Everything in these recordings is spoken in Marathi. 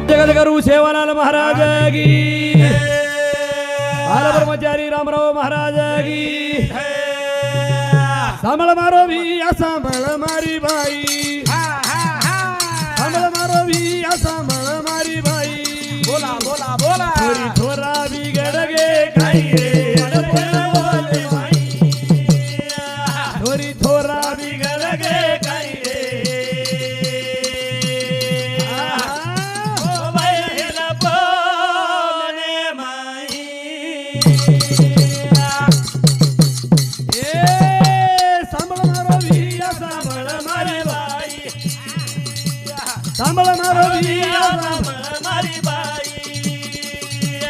जगद्गुरु सेवालाल महाराज की आला ब्रह्मचारी रामराव महाराज की सांभळ मारो भी या सांभळ मारी बाई सांभळ मारो भी या सांभळ मारी बाई बोला बोला बोला थोरी थोरा बिगड़ गे काही रे थोरी थोरा बिगड़ गे काही रे सांभळ मारो भी मारी बाई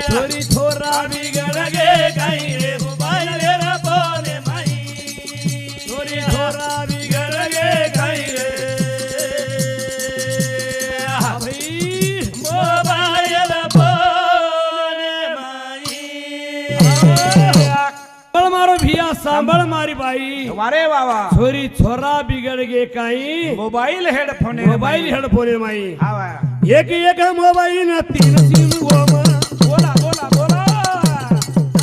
थोरी थोरा बिगड़ गे काही रे मोबाइल मेरा बोले माई थोरी थोरा बिगड़ गे काही रे भाई मोबाइल बोले माई सांभळ मारो भिया सांभळ मारी बाई वारे बाबा थोरी छोरा बिगड़ गे काही मोबाइल हेडफोन मोबाइल हेडफोन माई हावा एक एक मोबाइल न तीन सिम गोमा बोला बोला बोला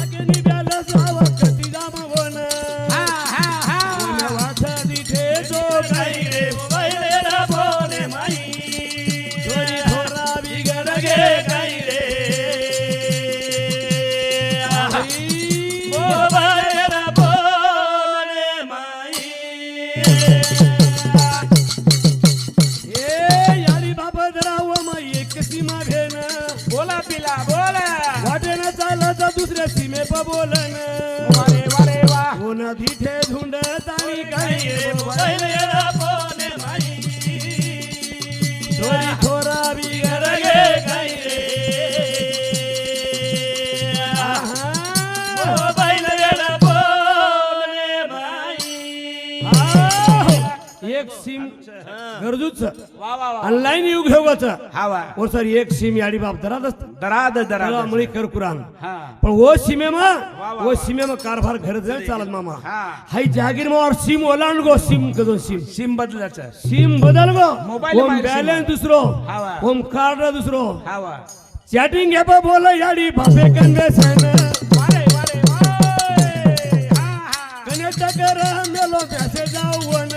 अगनी बॅलन्स आवा कती जाम होन हा हा हा वाचा दिठे तो काही रे मोबाइल मेरा बोले माई थोरी थोरा बिगड़ गे काही रे मोबाइल मेरा बोले माई ए यारी बाबा दराव माई एक सीमा भेन बोला पिला बोला वाटेन चालत दुसऱ्या सीमे प बोलन वारे वारे वा कोण दिठे झुंड ताणी काही रे मोबाइल मेरा बोले माई थोरी थोरा बिगड़ गे काही रे मोबाइल मेरा बोले माई एक सिम गरजूच वा वा वा ऑनलाईन युग घेऊच हावा और सर एक सिम याडी बाप दरात असत दराद दराद मुळी कर कुरान हा पण वो सीमे में वो सीमे में कारभार घर जण चालत मामा हा हाई जागीर में और सिम ओलांड गो सिम कदो सिम सिम बदलाचं सिम बदल गो मोबाईल ओम मार बॅलन्स दुसरो हावा. ओम कार्ड दुसरो हावा चॅटिंग ऍप बोल याडी बापे कन्वेशन वारे वारे वारे हा हा कनेक्ट कर मेलो पैसे जाऊन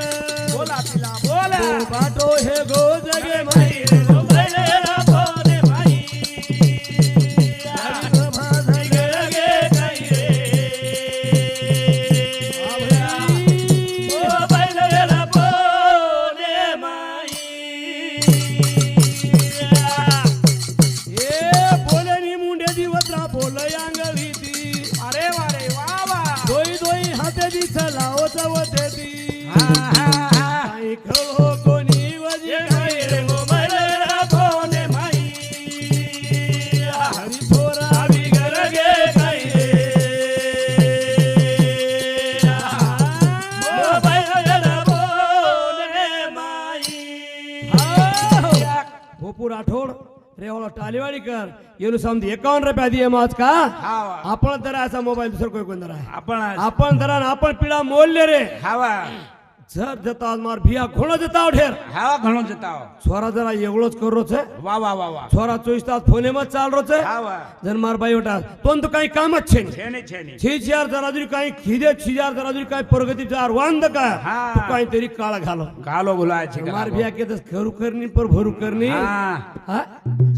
बोला पिला बोला बाटो हे गो जगे माई मोबाइल मेरा बोले माई गे काही रे मोबाइल मेरा बोले माई ए बोलनी मुंडे दिवत्रा बोल यांगली ती अरे वारे वा वा दोई दोई हाते दी चलाओ चवते ती हा हा हा काही खळो कोणी वजी काही रे मोबाइल मेरा बोले माई हरी थोरा बिगर गे काही रे मोबाइल मेरा बोले माई भोपूर आठवड रेवळा टालीवाडीकर येलो समधी 51 रुपया दिए माच का हावा आपण तर असा मोबाईल दुसरं कोई कोण आहे आपण आपण जरा आपण पिढा मोलले रे हावा जर देता मार भिया घोणो देता ढेर हावा घणो जताव छोरा जरा एवढोच करो छे वा वा वा वा छोरा 24 तास फोने में चाल रो छे हावा जन मार भाई उठा तो काही कामच छे छेने छेने 6000 जरा जरी काही खिदे 6000 जरा जरी काही प्रगती जार वांद का हा. तू काही तरी काळा घालो गालो गुलायचे मार भिया के दस खरू करनी पर भरू करनी हा हा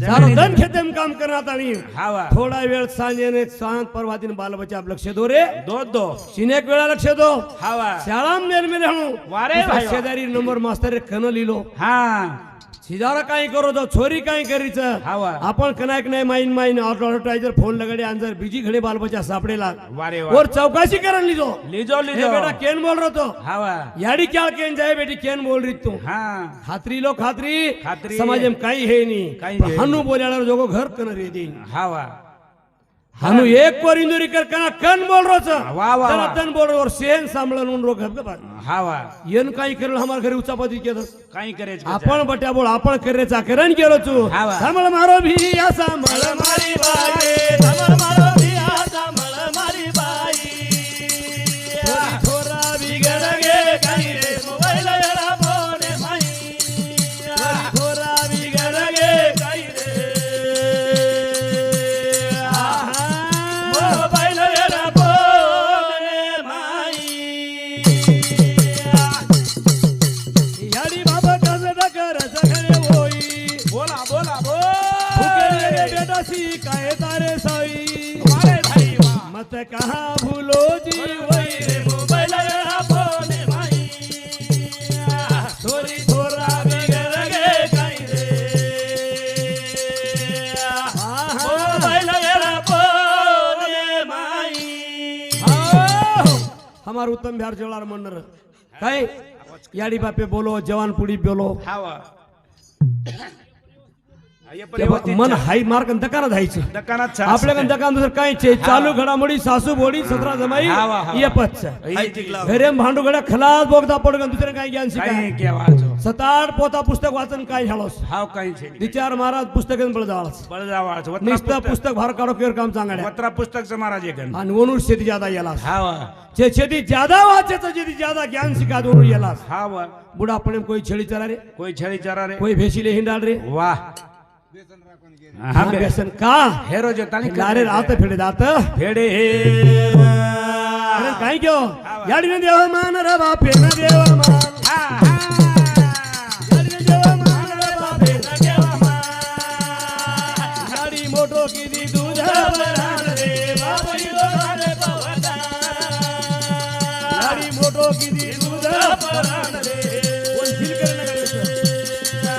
सारो दन खेते में काम करना तानी हावा थोडा वेळ सांजेने शांत परवातीन बाल बच्चा लक्ष दो रे दो दो सिनेक वेळा लक्ष दो हावा शाळा मेल मेले हणू वारे भाई वा. शेजारी नंबर मास्तर कन लिलो हा सिजारा काही करो तो छोरी काही करीच हावा आपण कनाक नाही माइन माइन ऑटोटाइजर फोन लगड़े अंदर बीजी घड़े बाल बच्चा सापड़ेला वारे वा और चौकासी करन लीजो लीजो ए लीजो बेटा केन बोल रहो तो हावा याडी क्या केन जाए बेटी केन बोल रही तू हा खात्री लो खात्री खात्री. समाज में काही है नहीं काही है हनु बोल्याला जोगो घर कन रे दी हावा हनु एक पर इंदुरी कर कना कन बोल रहो छ वा वा वा. तन बोल रहो और सेन सांभळन उन रोग हब हावा येन काही करल हमार घरी उचापती केदस काही करेच आपण बट्या बोल आपण करेचा करण केलो तू हावा. सांभळ मारो भी या सांभळ मारी बाई समर मारो भिया समर मारी बाई थोरी थोरा बिगड़ गे काही रे मोबाइल मेरा बोले माई थोरा बिगड़ गे काही रे कहाँ भूलो जी वही रे मोबाईल फोन माई थोरी थोरा बिगर गे काही रे मोबाईल फोन माई हमार उत्तम बिहार जोळार म्हणणार काय याडी बापे बोलो जवान पुडी बोलो हावा मन हाई मार्क दकानात जायचं दुकानात आपल्याकडे दकान दुसरं काय चालू घडामोडी सासू बोडी 17 जमाई हावा, हावा. ये पच्चा घरे भांडू गड्या खलास बोगदा पडगन दुसरं काय ज्ञान शिकाय काही केवाळचो 7-8 पोता पुस्तक वाचन काय झालोस हाव काही छे विचार महाराज पुस्तक बळ जाळस बळजावाळचो निस्ता पुस्तक भार काढो केर काम चांगल्या वत्रा पुस्तकचं महाराज एकन आणि वनूर शेती ज्यादा यालास हावा जे शेती ज्यादा वाचायचं जेदी ज्यादा ज्ञान शिका दोन यालास हावा बुढ़ा पड़े कोई छेड़ी चला रे कोई छळी चारा रे कोई भेशीले हिंडाल रे वाह हा व्यसन का हेरो जो ताली नारे रात फेडे दात फेडे अरे काय क्यों याडी ने देव मान रे बापे न देव मान हा हा याडी ने देव मान रे बापे न देव मान याडी मोटो किदी दूध भरान रे बापई लोकाले पवता याडी मोटो किदी दूध भरान रे कोण फील करे ना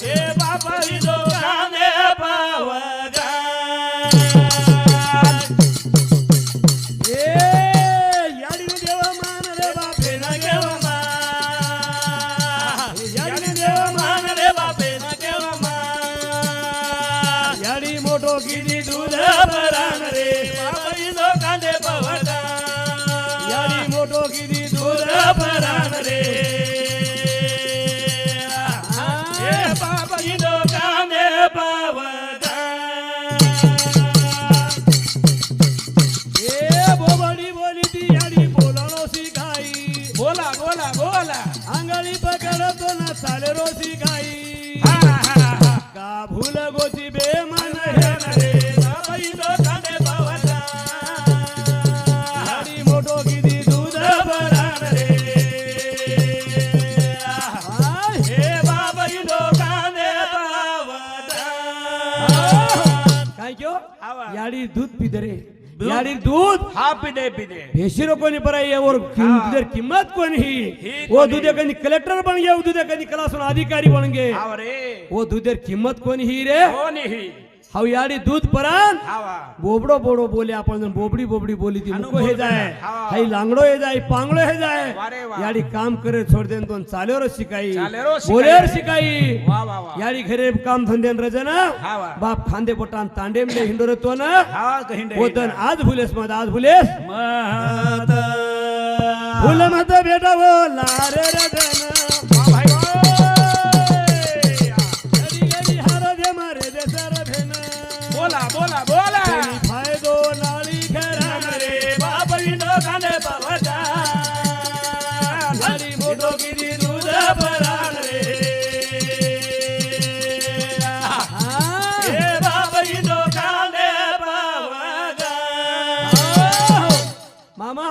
ए बाबा ही दोकाने पावगा ए याडी ने देव मान रे बापे न देव मान याडी ने देव मान रे बापे न देव मान याडी मोटो किदी दूध भरान रे बाबा ही दोकाने पावगा याडी मोटो किदी दूध भरान रे ए बाबा ही दोकाने पावगा ए बोबडी बोली ती याडी बोलानो शिकाई बोला बोला बोला आंगळी पकडतो ना चाले रो शिकाई हा हा हा का भूल गोची बेमान हे न रे बाबा ही दोकाने पावगा याडी मोटो किदी दूध भरान रे आय. ए बाबा ही दोकाने पावगा काय क्यों आवा. याडी दूध पिते रे याडी दूध हा पिदे पिदे भेशीरो कोणी पर आहे और तुझे किंमत कोण ही ही वो कोणी? दुधे कधी कलेक्टर बन गए वो दुधे कधी क्लासून अधिकारी बन गए हाव रे वो दुधे किंमत कोण ही रे कोणी ही हाव याडी दूध परान हावा बोबडो बोडो बोले आपण जण बोबडी बोबडी बोली ती मुको हे जाय हा. हाई लांगडो हे जाय पांगडो हे जाय वारे वा. याडी काम करे छोड़ देन तो चालेरो शिकाई चालेरो शिकाई. बोलेर शिकाई वा वा वा याडी घरे काम धंदेन रजना हा वा. बाप खांदे पोटान तांडे में हिंडो तो ना हा कहिंडे ओतन आज भुलेस मत आज भुलेस महत फुल मत बेटा वो लारे रदन भाई गरी गरी हार दे मारे दे सर भेन बोला बोला बोला तेरी फायदो नाळी घरान रे बाबा ही दोकाने पावगा नाळी मोठो किती दूध भरान रे ए बाबा ही दोकाने पावगा मामा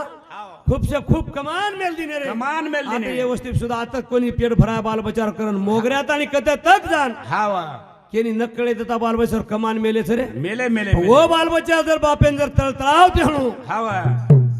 खूपशे खूप कमान मेल दिने रे कमान मेल दिने. आता व्यवस्थित सुद्धा आता कोणी पेट भराय बाल बचार करण मोगऱ्यात आणि कथे तक जाण हावा केनी नकळे देता बाल बचार कमान मेले रे मेले मेले वो बाल बच्चा जर बापेन जर तळतळाव ते हणू हावा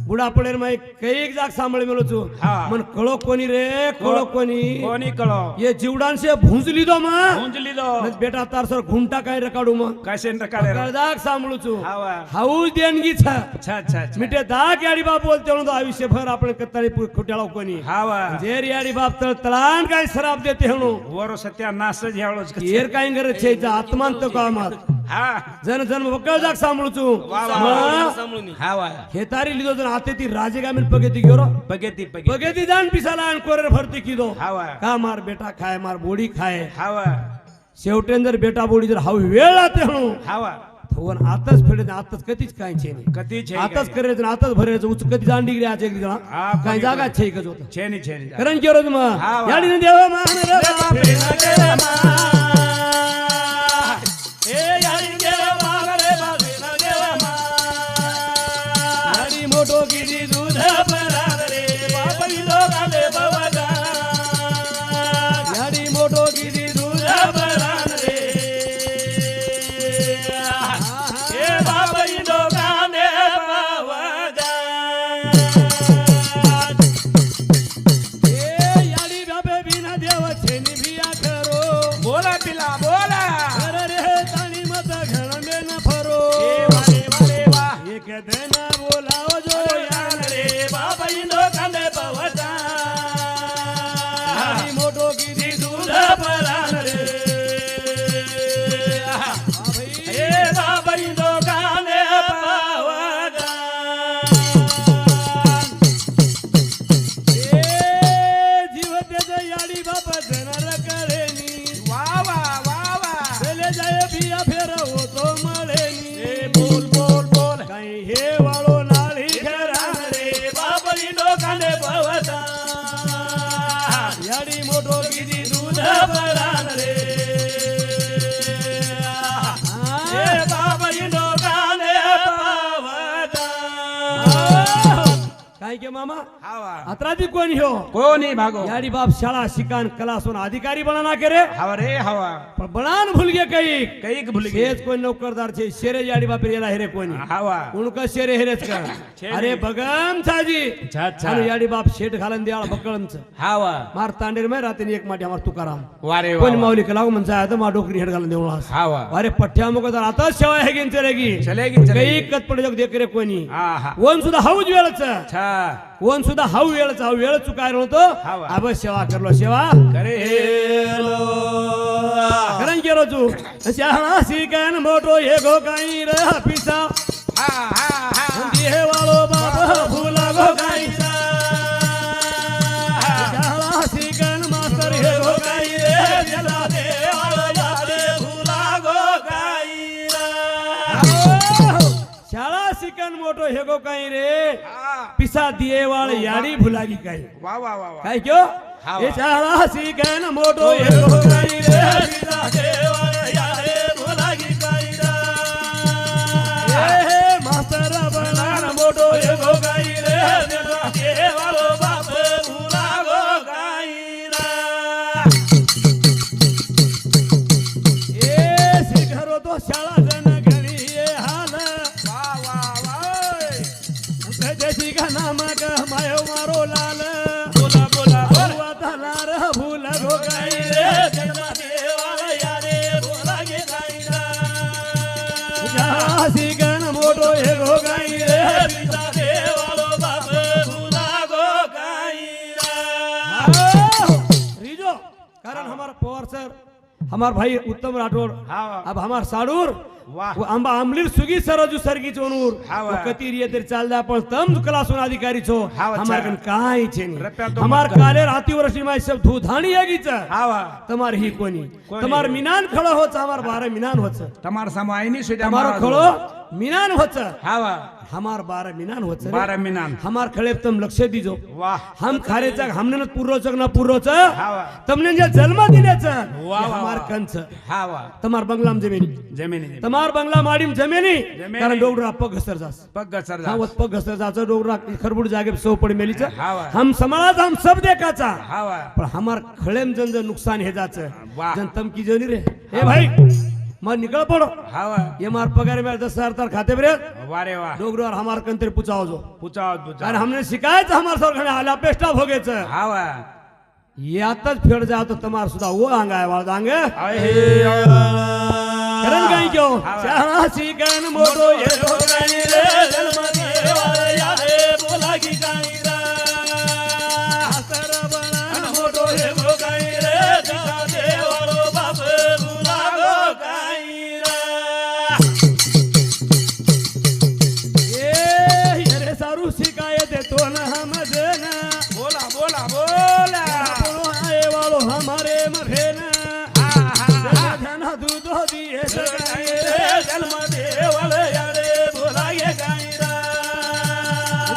बुडा पडेर मै कैक जाग सांभाळ मेलो छु हा. मन कळो कोणी रे कळो कोणी कोणी कळो ये जीवडान से भूंजली दो मा गुंजली दो बेटा तार सर घुंटा काय रकाडू म कैसे नकाले कळदाग सांभाळू छु हावा हाऊस देणगी छ अच्छा अच्छा अच्छा मिटे दाग याडी बाप बोलते म्हणून आयुष्यभर आपण कत्ताळी खुट्याळो कोणी हावा जेर याडी बाप तळतळान काय सराप देते हणू वरो सत्यानाश ह्यावेळेस येर काय गरज छे आत्मांत कामात हा जन जन वकळ जाग सांभाळू छु वा वा मग हावा हे तारी लिदो जन आते ती राजे गामीन पगेती घेरो पगेती पगेती पगेती जान पिसाला आणि कोरेर भरती की दो हावा का मार बेटा खाय मार बोडी खाय हावा शेवटेन जर बेटा बोडी जर हाव वेळ लाते हणू हावा थोन आताच फेडे आताच कधीच काय छे नाही कती छे आताच करायचं आणि आताच भरायचं उच कधी जाण डिग्री आज एक हा, काय कधी जागा छे कच होत छेनी छेनी करण केरो तुम हा, वा. याडीने देवा मान रे बापे न केला मा. ए यारी देवा मागरे बाबे न देवा मा याडी मोठो किती दूध भरान रे बाबा ही दोकाने पावगा याडी मोठो किती दूध भरान रे ए बाबा ही दोकाने पावगा तो किती दूध बरान रे ए बाबा इंदोराने पावता काय के मामा हावा अत्रादी कोण ह्यो कोणी भागो याडी बाप शाळा शिकान कलासून अधिकारी बना के रे हवा रे हवा पण बनान भूल गे कई कैक भूल गए शेज कोण नौकरदार छे शेरे याडी बाप रेला हेरे कोणी हवा उनका शेरे हेरेच का अरे बगम छाजी अच्छा आणि याडी बाप शेट घालन द्याळ बकळमच हवा मार तांडेर में रात्री एक माटी आमार तुकाराम वारे कोणी वा माऊली कलाव म्हणचा आता मा डोकरी हेड घालन देऊळ हास हवा अरे पठ्ठ्या मुक तर आता सेवा है गेन चलेगी चलेगी कई कत पड जग देख रे कोणी हा हा वन सुद्धा हाऊज वेळच अच्छा वन सुद्धा हाऊ वेळच हाऊ वेळ चुकाय होतो हावा. अब सेवा करलो सेवा करेलो करन केलो तू शाळा शिकन मोठो हे गो काही रे पिसा हा हा हा हे वालो बाप फुला गो गाईचा शाळा शिकन मास्तर हे गो काही रे जला देवाला दे फुला गो गाईरा शाळा शिकन मोठो हे गो काही रे हा पिसा दिये वाळ याडी भुलागी काही वा वा वा वा काय क्यो हावा. हे शाळा शिकन मोठो हे गो काही रे पिता देवाला या रे फुलागी गाईरा हे मास्तर बनान मोठो हे गो काही रे जला देवाला बाप फुला गो गाईरा ए शिखरो तो शाळा जन घरी ये हाल वा वा वा त्याची का नाम ग मायो मारो लाल बोला बोला बोला हुआ धनार भूल गो काही रे रे जला देवाला या रे फुलागी गाईरा शाळा शिकन मोठो हे गो काही रे पिता देवाला बाप फुला गो गाईरा रिजो कारण हमारा पवार सर हमार भाई उत्तम राठौर हाँ। अब हमार साडूर वाह। वो आंबा आमलीर सुगी सरजू सरगी चोनूर हाँ, वो वाह। कती रिये तेर चाल जा पण तम कलासून अधिकारी छो हाँ, अच्छा। हमार कन काय छे रुपया नी तो हमार मत कर। काले राती वर्षी माय सब धू धाणी यागीच हावा तमार ही कोणी कोणी? तमार मिनान खळो होच हमार 12 मिनान होच तमार समायनी सुद्धा हमारो खळो मिनान होच हावा हमार 12 मिनान होच रे। 12 मिनान हमार खळे तम लक्ष दीजो वाह हम खारेचा हमने न पूर्वचक न पूर्वच हावा तमने जे जन्म दिल्याचं वा, वा, हमार वा. कंच हावा तमार बंगलाम जमिनी जमिनी तमार बंगला माडीम जमिनी जमिनी. कारण डोगरा पग घसर जास पग सर हा वत पग घसर जाच डोगरा खरबुड जागे सो पड मेलीच हावा. हम समाज हम सब देखाचा हावा पण हमार खळेम जन जन नुकसान हे जाच वाह. जन तमकी जनी रे ए भाई मग निकळ पडो हावा ये मार पगार में 10,000 तर खाते बरे वारे वाह डोगरो और हमार कंतर पुचाओ जो पूछा कारण हमने शिकायत हमार सरखणे आला पेस्टा भोगेच हावा यातच फेड जा तो तमार सुद्धा वो अंगाय वाळ अंग आहे करण काय क्यो हावा. शाळा शिकन मोठो हे हो गाई रे जन्म देवाला या रे फुलागी गाईरा सर बना अन मोठो हे हो गाई रे पिता देवाला बाप फुला गो गाईरा ए रे सारू शिकायत देतो ना हम जन बोला बोला बोला आपनो आए वालो हमारे मभेन हा हा धन दूध दिए सगाए रे जन्म देवाला या रे फुलागी गाईरा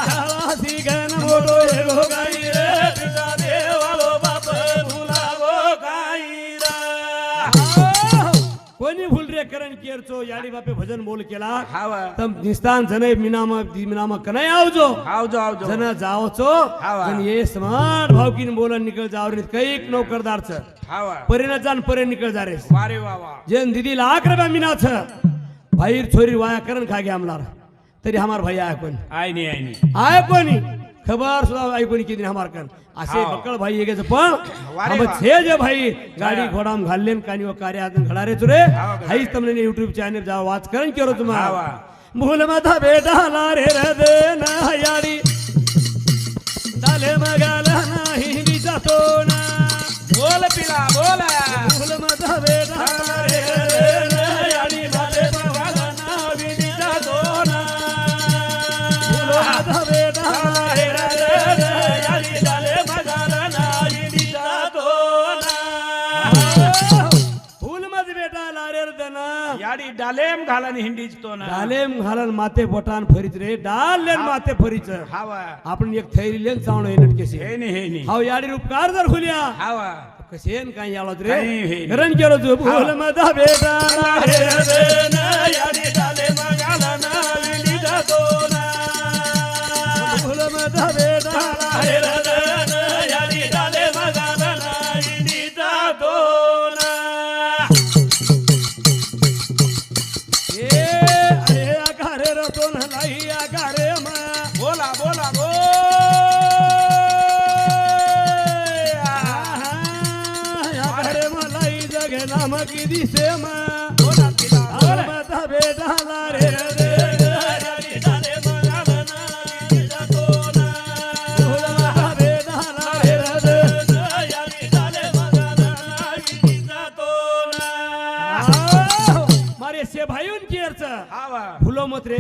शाळा शिकन मोठो हे गो गाई रे पिता देवाला बाप फुला गो गाईरा कोणी भूल रे करण केरचो याडी बापे भजन बोल केला हावा तम निस्तान जने मिनाम कनाय आवजो आवजो आवजो जन जावचो हावा. जन ये स्मार्ट भावकीन बोलन निकल जावर कैक नौकरदारच हावा परेन जान परे निकल जा रे वारे वा वा जेन दीदी लाख रुपया मिनाच भाईर छोरी वाया करण खागे आमलार तरी हमार भाई आया कोणी आई नाही आया कोणी खबर सुद्धा आई कोणी किती हमार कन असे हाव. बकळ भाई येगेच पण वारे अब वा. छे जे भाई गाडी घोडाम घाललेन कानी व कार्य आदन घडा रे तुरे हाव, घडा. हाईच तमने युट्यूब चॅनल जा वाच करण केरो तुम्हा हावा. भूल मथा बेटा ला रे रदे ना याडी डाले मगाला नाही दिसतो ना बोल पिला बोला भूल मथा बेटा ला रे रदे ना याडी डाले मगाला नाही दिसतो ना भूल मथा बेटा ला रे रदे यारी डाले मगाला नाही दिसतो ना फूल मज बेटा लारेर दना याडी डालेम घालन हिंडीचतो ना डालेम घालन माते बोटान फरीच रे डालेन माते फरीच हावा आपण एक थैरी लेन चावण येनट केसी हे नी हाव याडी उपकार जर खुल्या हावा कशेन काही आलो रे काही हे. रण केलो तू भूल मधा बेटा रे याडी डाले मगाला ना विनी जातोना भूल मधा बेटा याडी डाले मगाला ना विनी जातोना ए अरे आगारे रतोन लाई आगारे मा बोला बोला गो आगारे मलाई जगे नाम की दिसे मा बोला तिला भूल मधा बेटा रे याडी डाले मगाला ना विनी जातोना भूल मधा बेटा रे याडी डाले मगाला ना विनी जातोना मारे से भाईन केरच हावा फुलो मत रे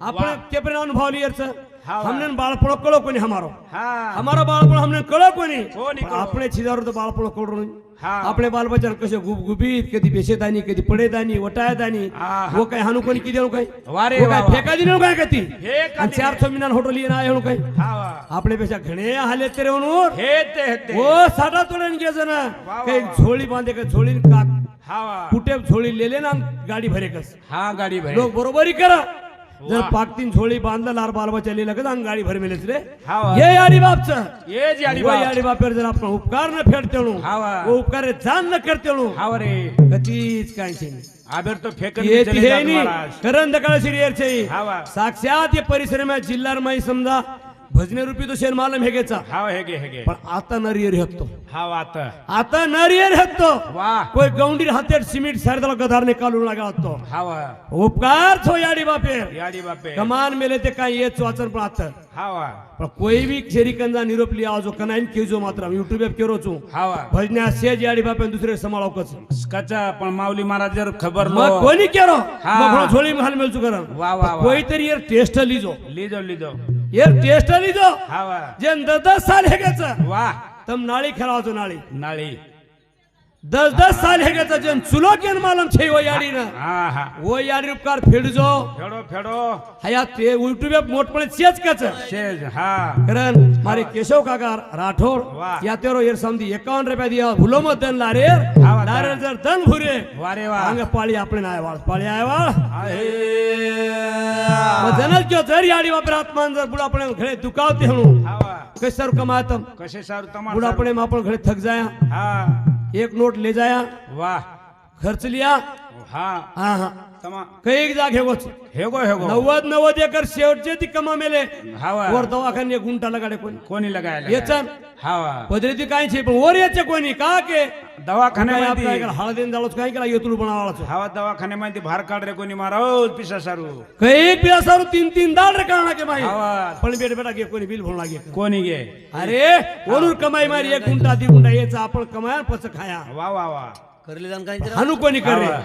आपण केपरे अनुभव लियरच हाँ। हमने बाळपण कळो कोणी हमारो हाँ हमारो बाळपण हमने कळो कोणी कोणी पण कळो. आपणे छिदारो तो बाळपण कळो नाही हाँ। आपले बालबच्चन कसे गुबगुबीत कधी बेशेदानी कधी पडेदानी वटायदानी हाँ। वो काय हानु कोणी किदेनु काय वारे वो काय वा वा. फेका दिनु काय कती फेका आणि चार चमिनान होटल येना येणू काय हावा आपले पेक्षा घणे हाले तेरे होनूर हेते हेते ओ साडा तोडन गे जण वा काही वा. झोळी बांधे का झोळी काक हावा कुठे झोळी लेले ना गाडी भरे कस हा गाडी भाई लोक बरोबरी करा जर वाह. पाकतीन झोळी बांधलं लार बालबा चालली लगेच अंग गाडी भर मेलेच रे हा वा. ये याडी बापचं ये जाडी वो बा याडी बापेर जर आपण उपकार न फेडतेणू हा वा. वो उपकार जाण न करतेणू हावा रे कधीच काय नाही आबेर तो फेकन ये चले ती जात हे नी महाराज करण दकाळ सिरियरचे हा वा. साक्षात ये परिसर में जिल्हार माई समजा भजने रूपी तो शेन मालम हेगेचा हाव हेगे पण आता नरियर हत्तो हाव आता नरियर हत्तो वाह कोई गौंडीर हातेर सिमेंट सारदला गधार निकालून लागा हत्तो हावा उपकार छो याडी बापेर याडी बापे कमान मेले ते काय येच वाचन पण आता हावा पण कोई भी शेरिकंजा निरोप लिया जो कनाइन केजो मात्र यूट्यूब पे केरो छु हावा भजन्या सेज याडी बापेन दुसरे समाळो कच कचा पण माऊली महाराज जर खबर लो मग कोणी केरो हा. मग कोण झोळी घाल मेलचू करन वा वा वा कोई तरी यार टेस्ट लीजो लीजो लीजो यार टेस्ट लीजो हावा जे 10 साल हेगेच वाह तम नाळी खेळावचो नाळी नाळी 10 साल हेगेच जे चुलो केन मालम छे वो याडी न हा हा वो याडी उपकार फेडजो फेडो फेडो हया ते यूट्यूब पे मोठपणे सेज कच शेज हा करण मारे केशव काका राठोड वाह. या तेरो येर समधी 51 रुपया दिया भुलो मत दन लारे हा वा. लारे जर दन भुरे वारे वा अंग पाळी आपले नाय वाळ पाळी आय वाळ आहे मग जनल क्यों जर याडी वापर आत्मान जर बुडा अपने घरे दुकावते हणू हावा कैसर कमातम कसे सारू तमाम बुडा अपने आपण घरे थक जाया हा एक नोट ले जाया वाह खर्च लिया हा हा हा तमा कई जाग हेगोच हेगो हेगो 90 एकर शेवटचे ती कमा मेले हावा वर दवाखाने गुंटा लगाडे कोणी कोणी लगायला येचन हावा पदरीती काय छे पण वर याचे कोणी का के काय दवाखान्यामध्ये आपला हळदीन जाळोच काय केला येतुल बनावाळाचो हावा दवाखान्यामध्ये भार काढ रे कोणी मारा पिसा सारू कई पियासारू 3 दाल रे काढा के माई हावा पण बेटा बेटा गे कोणी बिल भरून लागे कोणी गे अरे ओनूर कमाई मारी एक गुंटा दी गुंटा याचा आपण कमाया पच खाया वा वा वा करले जाण काय हानू कोणी करे हावा.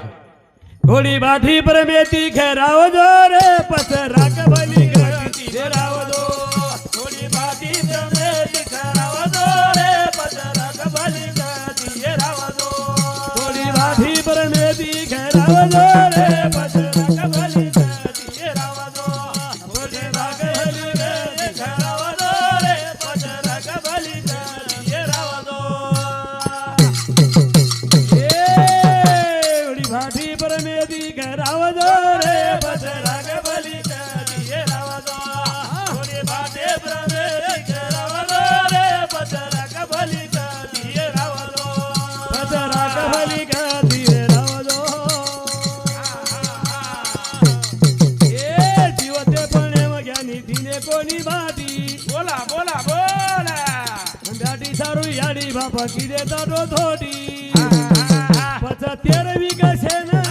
घोडी बाठी पर मेती खेराव जो रे पच राख भली गती खेराव जो थोडी बाती जमे दिखाराव दो रे पचरक भली गती ये राव दो घोडी बाठी पर मेती खेराव जो रे पच पचरक भली गती ये राव दो थोडी बाती जमे दिखाराव दो रे पचरक भली गती ये राव दो ए घोडी बाठी पर मेती खेराव जो रे पच पचरक भली गती ये राव दो थोडी बाती जमे दिखाराव दो रे पचरक भली गती ये राव दो पच राख भली गती खेराव जो ए जीवते पणे मग्यानी तिने कोणी बाटी बोला बोला बोला दाटी सारू याडी बापा किदे दाडो थोडी हा, हा, हा, हा. पच तेर विकसे ना